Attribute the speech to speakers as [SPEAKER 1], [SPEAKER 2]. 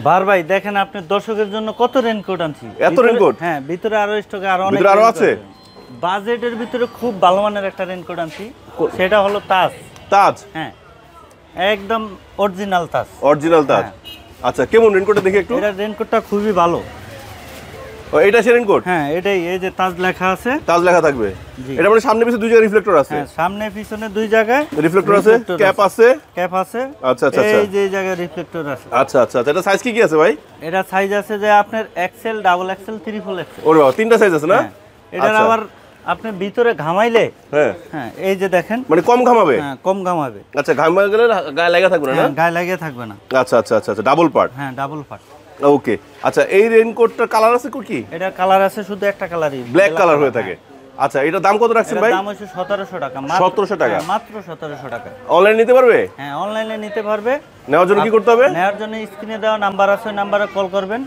[SPEAKER 1] বার ভাই দেখেন আপনি দর্শকের জন্য কত রেনকোট আনছি।
[SPEAKER 2] এত রেনকোট?
[SPEAKER 1] হ্যাঁ, ভিতরে আরো স্টকে আরো অনেক
[SPEAKER 2] ভিতরে আরো
[SPEAKER 1] raincoat
[SPEAKER 2] আছে?
[SPEAKER 1] বাজেটের ভিতরে খুব ভালো মানের একটা রেনকোট আনছি, সেটা হলো তাজ।
[SPEAKER 2] তাজ?
[SPEAKER 1] হ্যাঁ, একদম অরিজিনাল তাজ।
[SPEAKER 2] অরিজিনাল তাজ। আচ্ছা, কেমন রেনকোটটা দেখি একটু।
[SPEAKER 1] এটা রেনকোটটা খুবই ভালো।
[SPEAKER 2] ও, এটা সে রেনকোট?
[SPEAKER 1] হ্যাঁ, এটাই, এই যে তাজ লেখা আছে।
[SPEAKER 2] তাজ লেখা থাকবে?
[SPEAKER 1] জি।
[SPEAKER 2] এটা মানে সামনে পিছনে দুই জায়গায় রিফ্লেক্টর আছে?
[SPEAKER 1] হ্যাঁ, সামনে পিছনে দুই জায়গায়
[SPEAKER 2] রিফ্লেক্টর আছে, ক্যাপ আছে।
[SPEAKER 1] ক্যাপ আছে।
[SPEAKER 2] আচ্ছা আচ্ছা আচ্ছা।
[SPEAKER 1] এই যে এই জায়গায় রিফ্লেক্টর আছে।
[SPEAKER 2] আচ্ছা আচ্ছা আচ্ছা। এটা সাইজ কি কি আছে ভাই?
[SPEAKER 1] এটা সাইজ আছে যে আপনার XL, double XL, triple XL.
[SPEAKER 2] ওরে বাবা, তিনটা সাইজ আছে না?
[SPEAKER 1] এটার
[SPEAKER 2] আচ্ছা।
[SPEAKER 1] আবার আপনি ভিতরে ঘামাইলে,
[SPEAKER 2] হ্যাঁ
[SPEAKER 1] হ্যাঁ এই যে দেখেন,
[SPEAKER 2] মানে কম ঘামাবে?
[SPEAKER 1] হ্যাঁ কম ঘামাবে।
[SPEAKER 2] আচ্ছা, ঘামা গেলে গায়ে লাগা থাকবে না?
[SPEAKER 1] হ্যাঁ, গায়ে লাগিয়ে থাকবে না।
[SPEAKER 2] আচ্ছা আচ্ছা আচ্ছা আচ্ছা, ডাবল পার্ট।
[SPEAKER 1] হ্যাঁ, ডাবল পার্ট।
[SPEAKER 2] ওকে। আচ্ছা, এই রেইনকোটটার কালার আছে কি?
[SPEAKER 1] এটার কালার আছে শুধু একটা কালারই,
[SPEAKER 2] ব্ল্যাক কালার হয়ে থাকে। আচ্ছা, এটার দাম কত রাখছেন ভাই?
[SPEAKER 1] দাম হচ্ছে 1700 টাকা।
[SPEAKER 2] 1700 টাকা?
[SPEAKER 1] মাত্র 1700 টাকা।
[SPEAKER 2] অনলাইন নিতে পারবে?
[SPEAKER 1] হ্যাঁ, অনলাইনে নিতে পারবে।
[SPEAKER 2] নেওয়ার জন্য কি করতে হবে?
[SPEAKER 1] নেওয়ার জন্য স্ক্রিনে দেওয়া নাম্বার আছে, ওই নাম্বারে কল করবেন।